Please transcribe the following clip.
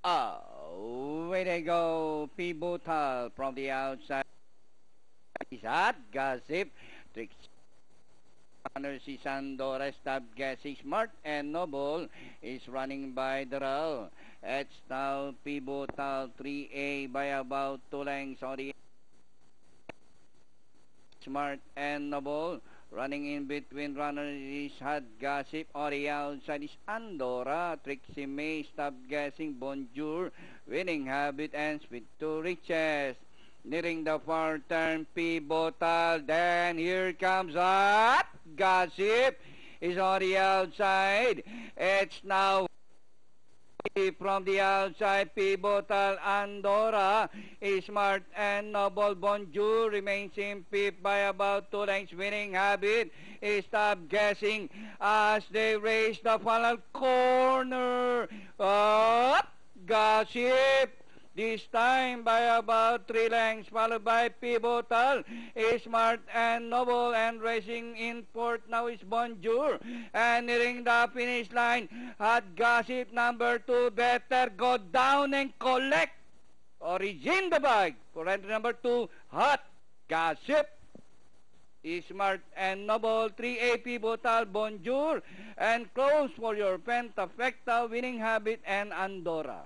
Away they go. Pivotal from the outside. Is at Gossip. Tricks. Si Sandora. Stop guessing. Smart and Noble is running by the rail. It's now Pivotal 3A by about 2 lengths on the Smart and Noble. Running in between runners is Hot Gossip. On the outside is Andorra. Trixie May. Stop guessing. Bonjour. Winning Habit ends with 2 riches. Nearing the far turn. Pivotal. Then here comes Hot Gossip. Is on the outside. It's now from the outside. Pivotal. Andorra. Smart and Noble. Bonjour remains in fifth by about 2 lengths. Winning Habit is Stop Guessing as they race the final corner. Up Gossip. This time by about 3 lengths, followed by Pivotal, Smart and Noble, and racing in fourth now is Bonjour. And nearing the finish line, Hot Gossip number 2, better go down and collect or regain the bag for entry number 2, Hot Gossip. Smart and Noble, 3A Pivotal, Bonjour, and close for your Pentafecta, Winning Habit, and Andorra.